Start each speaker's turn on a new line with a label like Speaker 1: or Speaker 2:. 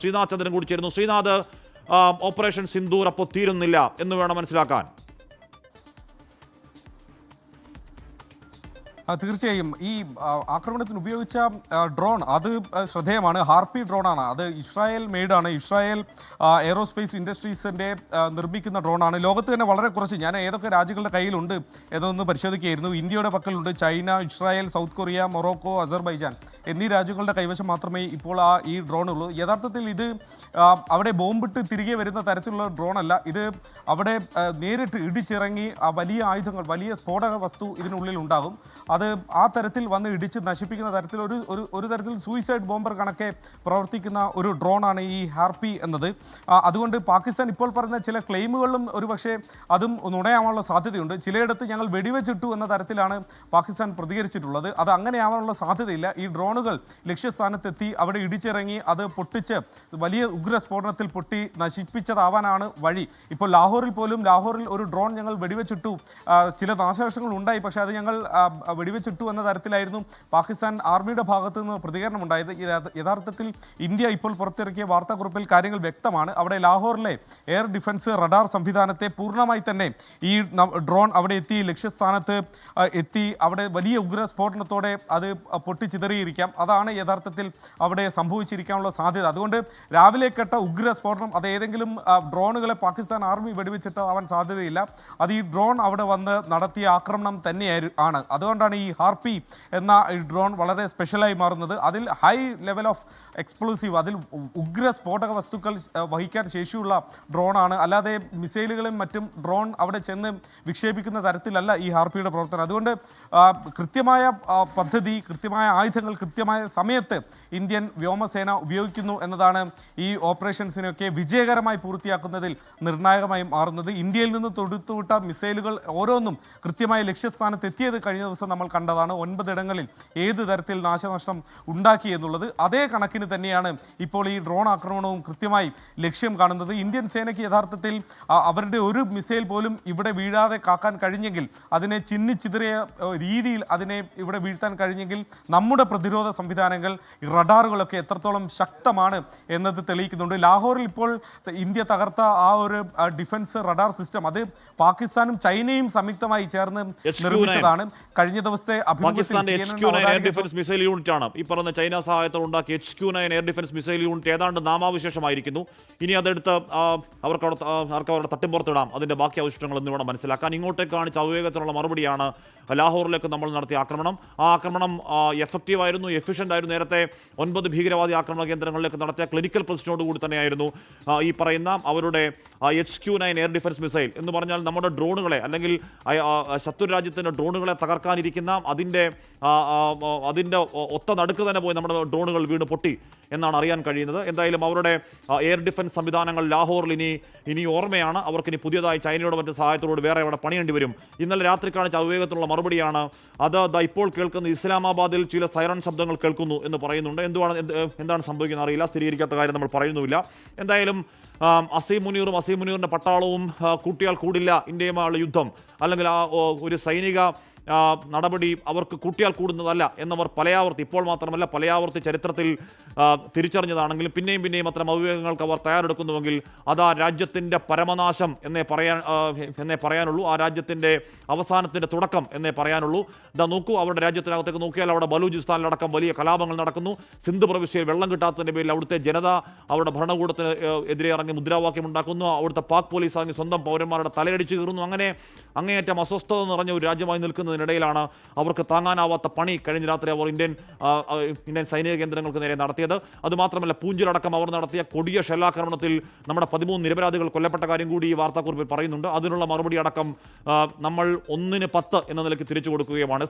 Speaker 1: ശ്രീനാഥ് ചന്ദ്രൻ കൂടി ചേരുന്നു. ശ്രീനാഥ്, ഓപ്പറേഷൻ സിന്ദൂർ അപ്പോൾ തീരുന്നില്ല എന്ന് വേണം മനസ്സിലാക്കാൻ.
Speaker 2: തീർച്ചയായും ഈ ആക്രമണത്തിന് ഉപയോഗിച്ച ഡ്രോൺ അത് ശ്രദ്ധേയമാണ്. ഹാർപ്പി ഡ്രോണാണ്. അത് ഇസ്രായേൽ മെയ്ഡാണ്. ഇസ്രായേൽ എയറോസ്പേസ് ഇൻഡസ്ട്രീസിൻ്റെ നിർമ്മിക്കുന്ന ഡ്രോണാണ്. ലോകത്ത് തന്നെ വളരെ കുറച്ച്, ഞാൻ ഏതൊക്കെ രാജ്യങ്ങളുടെ കയ്യിലുണ്ട് എന്നൊന്ന് പരിശോധിക്കുകയായിരുന്നു. ഇന്ത്യയുടെ പക്കലുണ്ട്, China, Israel, south Korea, Morocco, Azerbaijan എന്നീ രാജ്യങ്ങളുടെ കൈവശം മാത്രമേ ഇപ്പോൾ ഈ ഡ്രോൺ ഉള്ളൂ. യഥാർത്ഥത്തിൽ ഇത് അവിടെ ബോംബിട്ട് തിരികെ വരുന്ന തരത്തിലുള്ള ഡ്രോൺ അല്ല. ഇത് അവിടെ നേരിട്ട് ഇടിച്ചിറങ്ങി വലിയ ആയുധങ്ങൾ, വലിയ സ്ഫോടക വസ്തു ഇതിനുള്ളിൽ ഉണ്ടാകും. അത് ആ തരത്തിൽ വന്ന് ഇടിച്ച് നശിപ്പിക്കുന്ന തരത്തിൽ ഒരു തരത്തിൽ സൂയിസൈഡ് ബോംബർ കണക്കെ പ്രവർത്തിക്കുന്ന ഒരു ഡ്രോണാണ് ഈ ഹാർപ്പി എന്നത്. അതുകൊണ്ട് പാകിസ്ഥാൻ ഇപ്പോൾ പറഞ്ഞ ചില ക്ലെയിമുകളിലും ഒരുപക്ഷെ അതും നുണയാവാനുള്ള സാധ്യതയുണ്ട്. ചിലയിടത്ത് ഞങ്ങൾ വെടിവെച്ചിട്ടു എന്ന തരത്തിലാണ് പാകിസ്ഥാൻ പ്രതികരിച്ചിട്ടുള്ളത്. അത് അങ്ങനെയാവാനുള്ള സാധ്യതയില്ല. ഈ ഡ്രോണുകൾ ലക്ഷ്യസ്ഥാനത്തെത്തി അവിടെ ഇടിച്ചിറങ്ങി അത് പൊട്ടിച്ച് വലിയ ഉഗ്രസ്ഫോടനത്തിൽ പൊട്ടി നശിപ്പിച്ചതാവാനാണ് വഴി. ഇപ്പോൾ ലാഹോറിൽ ഒരു ഡ്രോൺ ഞങ്ങൾ വെടിവെച്ചിട്ടു, ചില നാശനഷ്ടങ്ങൾ ഉണ്ടായി, പക്ഷേ അത് ഞങ്ങൾ വെടിവെച്ചിട്ടു എന്ന തരത്തിലായിരുന്നു പാകിസ്ഥാൻ ആർമിയുടെ ഭാഗത്തു നിന്ന് പ്രതികരണം ഉണ്ടായത്. യഥാർത്ഥത്തിൽ ഇന്ത്യ ഇപ്പോൾ പുറത്തിറക്കിയ വാർത്താക്കുറിപ്പിൽ കാര്യങ്ങൾ വ്യക്തമാണ്. അവിടെ ലാഹോറിലെ എയർ ഡിഫൻസ് റഡാർ സംവിധാനത്തെ പൂർണ്ണമായി തന്നെ ഈ ഡ്രോൺ അവിടെ എത്തി ലക്ഷ്യസ്ഥാനത്ത് എത്തി അവിടെ വലിയ ഉഗ്രസ്ഫോടനത്തോടെ അത് പൊട്ടിച്ചിതറിയിരിക്കാം. അതാണ് യഥാർത്ഥത്തിൽ അവിടെ സംഭവിച്ചിരിക്കാനുള്ള സാധ്യത. അതുകൊണ്ട് രാവിലെ കേട്ട ഉഗ്രസ്ഫോടനം അത് ഏതെങ്കിലും ഡ്രോണുകളെ പാകിസ്ഥാൻ ആർമി വെടിവെച്ചിട്ട് ആവാൻ സാധ്യതയില്ല. അത് ഈ ഡ്രോൺ അവിടെ വന്ന് നടത്തിയ ആക്രമണം തന്നെയാണ്. അതുകൊണ്ടാണ് ഈ ഹാർപ്പി എന്ന ഡ്രോൺ വളരെ സ്പെഷ്യലായി മാറുന്നത്. അതിൽ ഹൈ ലെവൽ ഓഫ് എക്സ്പ്ലോസീവ്, അതിൽ ഉഗ്ര സ്ഫോടക വസ്തുക്കൾ വഹിക്കാൻ ശേഷിയുള്ള ഡ്രോണാണ്. അല്ലാതെ മിസൈലുകളും മറ്റും ഡ്രോൺ അവിടെ ചെന്ന് വിക്ഷേപിക്കുന്ന തരത്തിലല്ല ഈ ഹാർപ്പിയുടെ പ്രവർത്തനം. അതുകൊണ്ട് കൃത്യമായ പദ്ധതി, കൃത്യമായ ആയുധങ്ങൾ കൃത്യമായ സമയത്ത് ഇന്ത്യൻ വ്യോമസേന ഉപയോഗിക്കുന്നു എന്നതാണ് ഈ ഓപ്പറേഷൻസിനൊക്കെ വിജയകരമായി പൂർത്തിയാക്കുന്നതിൽ നിർണായകമായി മാറുന്നത്. ഇന്ത്യയിൽ നിന്ന് തൊടുത്തുവിട്ട മിസൈലുകൾ ഓരോന്നും കൃത്യമായ ലക്ഷ്യസ്ഥാനത്ത് എത്തിയത് കഴിഞ്ഞ ദിവസം നമ്മൾ കണ്ടതാണ്. 9 ഇടങ്ങളിൽ ഏത് തരത്തിൽ നാശനഷ്ടം ഉണ്ടാക്കി എന്നുള്ളത്. അതേ കണക്കിന് തന്നെയാണ് ഇപ്പോൾ ഈ ഡ്രോൺ ആക്രമണവും കൃത്യമായി ലക്ഷ്യം കാണുന്നത്. ഇന്ത്യൻ സേനയ്ക്ക് യഥാർത്ഥത്തിൽ അവരുടെ ഒരു മിസൈൽ പോലും ഇവിടെ വീഴാതെ കാക്കാൻ കഴിഞ്ഞെങ്കിൽ, അതിനെ ചിന്നിച്ചിതറിയ രീതിയിൽ അതിനെ ഇവിടെ വീഴ്ത്താൻ കഴിഞ്ഞെങ്കിൽ നമ്മുടെ പ്രതിരോധ സംവിധാനങ്ങൾ, റഡാറുകളൊക്കെ എത്രത്തോളം ശക്തമാണ് എന്നത് തെളിയിക്കുന്നുണ്ട്. ലാഹോറിൽ ഇപ്പോൾ ഇന്ത്യ തകർത്ത ആ ഒരു ഡിഫൻസ് റഡാർ സിസ്റ്റം അത് പാകിസ്ഥാനും ചൈനയും സംയുക്തമായി ചേർന്ന് നിർമ്മിച്ചതാണ്. കഴിഞ്ഞ ദിവസത്തെ
Speaker 1: പാകിസ്ഥാന്റെ HQ-9 air defence missile unit ആണ് ഈ പറഞ്ഞ ചൈന സഹായത്തോടെ ഉണ്ടാക്കിയ HQ-9 air defence missile unit. ഏതാണ്ട് നാമാവിശേഷമായിരിക്കുന്നു. ഇനി അതെടുത്ത് അവർക്ക് അവരുടെ തട്ടിമ്പുറത്തിടാം. അതിന്റെ ബാക്കി അവശിഷ്ടങ്ങൾ എന്ന് വേണം മനസ്സിലാക്കാൻ. ഇങ്ങോട്ടേക്ക് കാണിച്ച അവിവേകത്തിനുള്ള മറുപടിയാണ് ലാഹോറിലേക്ക് നമ്മൾ നടത്തിയ ആക്രമണം. ആ ആക്രമണം എഫക്റ്റീവ് ആയിരുന്നു, എഫിഷ്യൻ്റ് ആയിരുന്നു. നേരത്തെ 9 ഭീകരവാദി ആക്രമണ കേന്ദ്രങ്ങളിലേക്ക് നടത്തിയ ക്ലിനിക്കൽ പ്രൊസിഷനോട് കൂടി തന്നെയായിരുന്നു ഈ പറയുന്ന അവരുടെ HQ-9 എയർ ഡിഫൻസ് മിസൈൽ എന്ന് പറഞ്ഞാൽ നമ്മുടെ ഡ്രോണുകളെ, അല്ലെങ്കിൽ ശത്രു രാജ്യത്തിൻ്റെ ഡ്രോണുകളെ തകർക്കാനിരിക്കുന്ന അതിൻ്റെ ഒത്ത നടുക്ക് തന്നെ പോയി നമ്മുടെ ഡ്രോണുകൾ വീണ് പൊട്ടി എന്നാണ് അറിയാൻ കഴിയുന്നത്. എന്തായാലും അവരുടെ എയർ ഡിഫൻസ് സംവിധാനങ്ങൾ ലാഹോറിൽ ഇനി ഓർമ്മയാണ്. അവർക്കിനി പുതിയതായി ചൈനയുടെ മറ്റു സഹായത്തോട് വേറെ അവിടെ പണിയേണ്ടി വരും. ഇന്നലെ രാത്രി കാണിച്ച അവിവേകത്തിനുള്ള മറുപടിയാണ് അത്. ഇപ്പോൾ കേൾക്കുന്ന ഇസ്ലാമാബാദിൽ ചില സൈറൺ ശബ്ദങ്ങൾ കേൾക്കുന്നു എന്ന് പറയുന്നുണ്ട്. എന്താണ് സംഭവിക്കുന്നത് അറിയില്ല. സ്ഥിരീകരിക്കാത്ത കാര്യം നമ്മൾ പറയുന്നുമില്ല. എന്തായാലും അസീം മുനീറിൻ്റെ പട്ടാളവും കൂട്ടിയാൽ കൂടില്ല ഇന്ത്യയുമായുള്ള യുദ്ധം, അല്ലെങ്കിൽ ഒരു സൈനിക നടപടി അവർക്ക് കൂട്ടിയാൽ കൂടുന്നതല്ല എന്നവർ ഇപ്പോൾ മാത്രമല്ല പലയാവർത്തി ചരിത്രത്തിൽ തിരിച്ചറിഞ്ഞതാണെങ്കിലും പിന്നെയും അത്തരം അവിവേകങ്ങൾക്ക് അവർ തയ്യാറെടുക്കുന്നുവെങ്കിൽ അത് ആ രാജ്യത്തിൻ്റെ പരമനാശം എന്നേ പറയാനുള്ളൂ. ആ രാജ്യത്തിൻ്റെ അവസാനത്തിൻ്റെ തുടക്കം എന്നേ പറയാനുള്ളൂ. ഇതാ നോക്കൂ, അവരുടെ രാജ്യത്തിനകത്തേക്ക് നോക്കിയാൽ അവിടെ ബലൂചിസ്ഥാനിലടക്കം വലിയ കലാപങ്ങൾ നടക്കുന്നു. സിന്ധ് പ്രവിശ്യയിൽ വെള്ളം കിട്ടാത്തതിൻ്റെ പേരിൽ അവിടുത്തെ ജനത അവരുടെ ഭരണകൂടത്തിന് എതിരെ ഇറങ്ങി മുദ്രാവാക്യം ഉണ്ടാക്കുന്നു. അവിടുത്തെ പാക് പോലീസ് ഇറങ്ങി സ്വന്തം പൗരന്മാരുടെ തലയടിച്ച് കീറുന്നു. അങ്ങനെ അങ്ങേയറ്റം അസ്വസ്ഥത നിറഞ്ഞ ഒരു രാജ്യമായി നിൽക്കുന്നതിനിടയിലാണ് അവർക്ക് താങ്ങാനാവാത്ത പണി കഴിഞ്ഞ രാത്രി അവർ ഇന്ത്യൻ സൈനിക കേന്ദ്രങ്ങൾക്ക് നേരെ നടത്തിയത്. അതുമാത്രമല്ല പൂഞ്ചിലടക്കം അവർ നടത്തിയ കൊടിയ ഷെല്ലാക്രമണത്തിൽ നമ്മുടെ 13 നിരപരാധികൾ കൊല്ലപ്പെട്ട കാര്യം കൂടി ഈ വാർത്താക്കുറിപ്പിൽ പറയുന്നുണ്ട്. അതിനുള്ള മറുപടി അടക്കം നമ്മൾ 1-10 എന്ന നിലയ്ക്ക് തിരിച്ചു കൊടുക്കുകയുമാണ്.